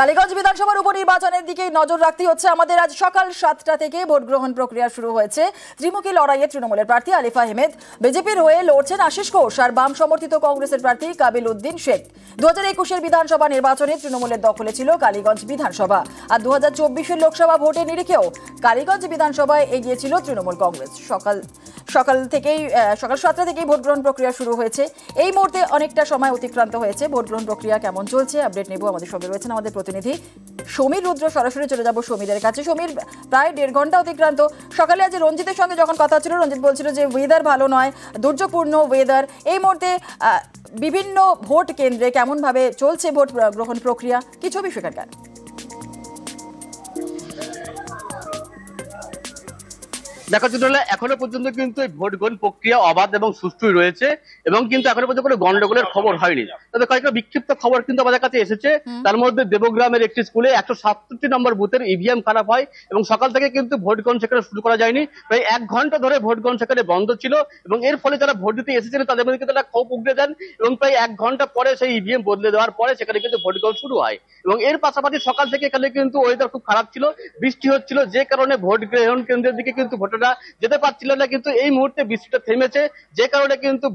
কালীগঞ্জ বিধানসভার উপনির্বাচনের দিকে নজর রাখতে হচ্ছে আমাদের। আজ সকাল 7টা থেকে ভোট গ্রহণ প্রক্রিয়া শুরু হয়েছে। ত্রিমুখী লড়াইয়ে তৃণমূলের প্রার্থী আলিফা আহমেদ, বিজেপির হয়ে লড়ছেন আশিস ঘোষ আর বাম সমর্থিত কংগ্রেসের প্রার্থী কাবিল উদ্দিন শেখ। 2021-এর বিধানসভা নির্বাচনে তৃণমূলের দখলে ছিল কালীগঞ্জ বিধানসভা, আর 2024-এর লোকসভা ভোটের নিরিখেও কালীগঞ্জ বিধানসভায় এগিয়ে ছিল তৃণমূল কংগ্রেস। সকাল 7টা থেকেই ভোট গ্রহণ প্রক্রিয়া শুরু হয়েছে। এই মুহূর্তে অনেকটা সময় অতিক্রান্ত হয়েছে। ভোট গ্রহণ প্রক্রিয়া কেমন চলছে আপডেট নেব। আমাদের সঙ্গে রয়েছেন আমাদের প্রতিনিধি সমীর রুদ্র। সরাসরি চলে যাব সমীরের কাছে। সমীর, প্রায় 1.5 ঘন্টা অতিক্রান্ত। সকালে আজ রঞ্জিতের সঙ্গে যখন কথা ছিল, রঞ্জিত বলছিল যে ওয়েদার ভালো নয়, দুর্যোগপূর্ণ ওয়েদার। এই মুহূর্তে বিভিন্ন ভোট কেন্দ্রে কেমন ভাবে চলছে ভোট গ্রহণ প্রক্রিয়া, কি ছবি সেখানকার? দেখা যাচ্ছে এখনো পর্যন্ত কিন্তু এই ভোট গ্রহণ প্রক্রিয়া অবাধ এবং সুষ্ঠুই রয়েছে, এবং কিন্তু এখনো পর্যন্ত কোনো গন্ডগোলের খবর হয়নি। তবে কয়েকটা বিক্ষিপ্ত খবর কিন্তু আমাদের কাছে এসেছে। তার মধ্যে দেবগ্রামের একটি স্কুলে 167 নম্বর বুথের ইভিএম খারাপ হয় এবং সকাল থেকে কিন্তু ভোট গ্রহণ সেখানে শুরু করা যায়নি। প্রায় 1 ঘন্টা ধরে ভোট গ্রহণ সেখানে বন্ধ ছিল, এবং এর ফলে যারা ভোট দিতে এসেছিলেন তাদের মধ্যে কিন্তু একটা ক্ষোভ উগড়ে যান, এবং প্রায় 1 ঘন্টা পরে সেই ইভিএম বদলে দেওয়ার পরে সেখানে কিন্তু ভোট গ্রহণ শুরু হয়। এবং এর পাশাপাশি সকাল থেকে এখানে কিন্তু ওয়েদার খুব খারাপ ছিল, বৃষ্টি হচ্ছিল, যে কারণে ভোট গ্রহণ কেন্দ্রের দিকে কিন্তু ভোটাররা যেতে পারছিল না। কিন্তু এই মুহূর্তে বৃষ্টিটা থেমেছে, যে কারণে কিন্তু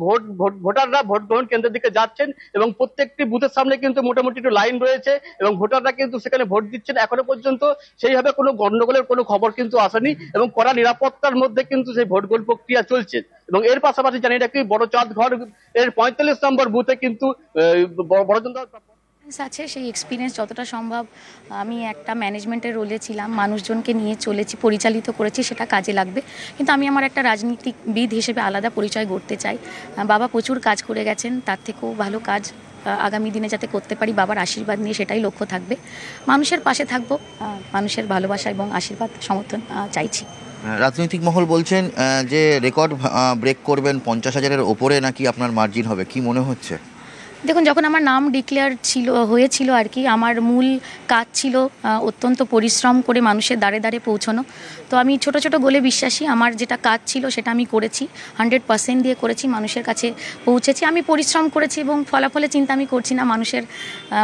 ভোটাররা ভোট গ্রহণ কেন্দ্রের দিকে যাচ্ছেন, এবং প্রত্যেকটি বুথের সামনে কিন্তু মোটামুটি একটু লাইন রয়েছে, এবং ভোটাররা কিন্তু সেখানে ভোট দিচ্ছেন। এখনো পর্যন্ত সেইভাবে কোনো গন্ডগোলের কোনো খবর কিন্তু আসেনি, এবং কড়া নিরাপত্তার মধ্যে কিন্তু সেই ভোট গ্রহণ প্রক্রিয়া চলছে। এবং এর পাশাপাশি জানিয়ে রাখি, বড় চাঁদ ঘর এর 45 নম্বর বুথে কিন্তু আছে, সেই এক্সপিরিয়েন্স যতটা সম্ভব আমি একটা ম্যানেজমেন্টের রোলে ছিলাম, মানুষজনকে নিয়ে চলেছি, পরিচালিত করেছি, সেটা কাজে লাগবে। কিন্তু আমি আমার একটা রাজনীতিবিদ হিসেবে আলাদা পরিচয় গড়তে চাই। বাবা প্রচুর কাজ করে গেছেন, তার থেকেও ভালো কাজ আগামী দিনে যাতে করতে পারি, বাবার আশীর্বাদ নিয়ে সেটাই লক্ষ্য থাকবে। মানুষের পাশে থাকবো, মানুষের ভালোবাসা এবং আশীর্বাদ সমর্থন চাইছি। রাজনৈতিক মহল বলছেন যে রেকর্ড ব্রেক করবেন, 50,000-এর ওপরে নাকি আপনার মার্জিন হবে, কি মনে হচ্ছে? দেখুন, যখন আমার নাম ডিক্লেয়ার হয়েছিল আর কি, আমার মূল কাজ ছিল অত্যন্ত পরিশ্রম করে মানুষের দ্বারে দ্বারে পৌঁছানো। তো আমি ছোট ছোট গোলে বিশ্বাসী। আমার যেটা কাজ ছিল সেটা আমি করেছি, 100% দিয়ে করেছি, মানুষের কাছে পৌঁছেছি। আমি পরিশ্রম করেছি এবং ফলাফলের চিন্তা আমি করছি না।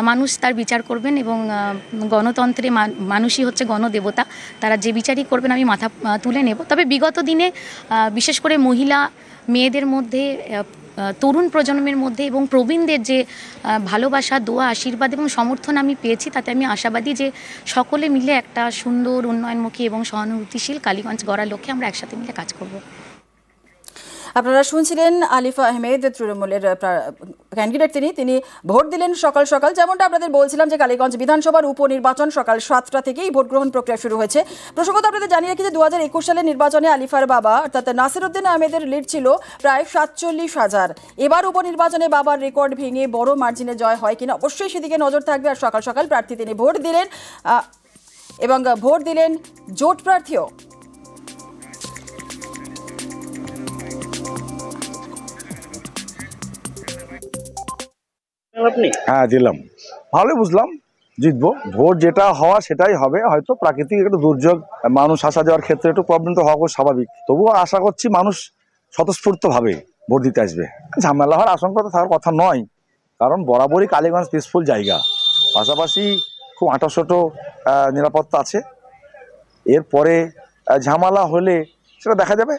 মানুষ তার বিচার করবেন, এবং গণতন্ত্রে মানুষই হচ্ছে গণদেবতা, তারা যে বিচারই করবেন আমি মাথা তুলে নেব। তবে বিগত দিনে বিশেষ করে মহিলা মেয়েদের মধ্যে, তরুণ প্রজন্মের মধ্যে এবং প্রবীণদের যে ভালোবাসা, দোয়া, আশীর্বাদ এবং সমর্থন আমি পেয়েছি, তাতে আমি আশাবাদী যে সকলে মিলে একটা সুন্দর, উন্নয়নমুখী এবং সহানুভূতিশীল কালীগঞ্জ গড়ার লক্ষ্যে আমরা একসাথে মিলে কাজ করব। আপনারা শুনছিলেন আলিফা আহমেদ, তৃণমূলের ক্যান্ডিডেট। তিনি ভোট দিলেন সকাল সকাল। যেমনটা আপনাদের বলছিলাম যে কালীগঞ্জ বিধানসভার উপনির্বাচন সকাল 7টা থেকেই ভোট গ্রহণ প্রক্রিয়া শুরু হয়েছে। প্রসঙ্গত আপনাদের জানিয়ে রাখি যে 2021 সালের নির্বাচনে আলিফার বাবা অর্থাৎ নাসিরউদ্দিন আহমেদের লিড ছিল প্রায় 47,000। এবার উপনির্বাচনে বাবার রেকর্ড ভেঙে বড় মার্জিনে জয় হয় কিনা, অবশ্যই সেদিকে নজর থাকবে। আর সকাল সকাল প্রার্থী তিনি ভোট দিলেন, এবং ভোট দিলেন জোট প্রার্থীও। হ্যাঁ দিলাম, ভালোই বুঝলাম, জিতবো। ভোট যেটা হওয়া সেটাই হবে। হয়তো প্রাকৃতিক একটু দুর্যোগ, মানুষ আসা যাওয়ার ক্ষেত্রে একটু প্রবলেম তো হওয়া স্বাভাবিক। তবুও আশা করছি মানুষ স্বতঃস্ফূর্ত ভাবে ভোট দিতে আসবে। ঝামেলা হওয়ার আশঙ্কা তো থাকার কথা নয়, কারণ বরাবরই কালীগঞ্জ পিসফুল জায়গা, পাশাপাশি খুব আঁটাশোটো নিরাপত্তা আছে। এরপরে ঝামেলা হলে সেটা দেখা যাবে।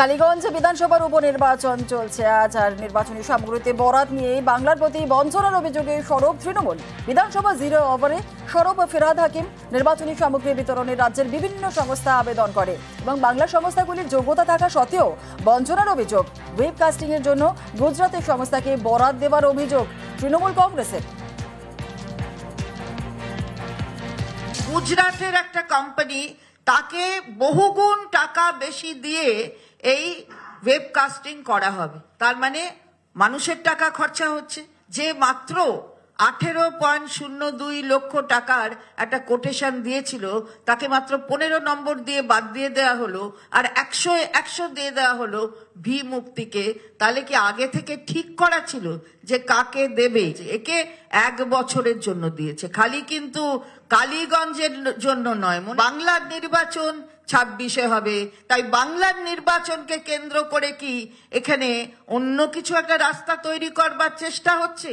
কালীগঞ্জ বিধানসভার উপনির্বাচন চলছে আজ, আর নির্বাচনী সামগ্রীতে বরাত নিয়ে বাংলার প্রতি বঞ্চনার অভিযোগে সরব তৃণমূল। বিধানসভা 0 ওভারে সরব ফিরহাদ হাকিম। নির্বাচনী সামগ্রী বিতরণে রাজ্যের বিভিন্ন সংস্থা আবেদন করে, এবং বাংলা সংস্থাগুলির যোগ্যতা থাকা সত্ত্বেও বঞ্চনার অভিযোগ। ওয়েবকাস্টিং এর জন্য গুজরাতের সংস্থাকে বরাত দেওয়ার অভিযোগ তৃণমূল কংগ্রেসের। গুজরাটের একটা কোম্পানি, তাকে বহুগুণ টাকা বেশি দিয়ে এই ওয়েবকাস্টিং করা হবে। তার মানে মানুষের টাকা খরচা হচ্ছে। যে মাত্র 18.02 লক্ষ টাকার একটা কোটেশন দিয়েছিল, তাকে মাত্র 15 নম্বর দিয়ে বাদ দিয়ে দেওয়া হলো, আর 100 দিয়ে দেওয়া হলো ভি মুক্তিকে। তাহলে কি আগে থেকে ঠিক করা ছিল যে কাকে দেবে? একে 1 বছরের জন্য দিয়েছে, খালি কিন্তু কালীগঞ্জের জন্য নয়। বাংলার নির্বাচন 26-এ হবে, তাই বাংলার নির্বাচনকে কেন্দ্র করে কি এখানে অন্য কিছু একটা রাস্তা তৈরি করবার চেষ্টা হচ্ছে?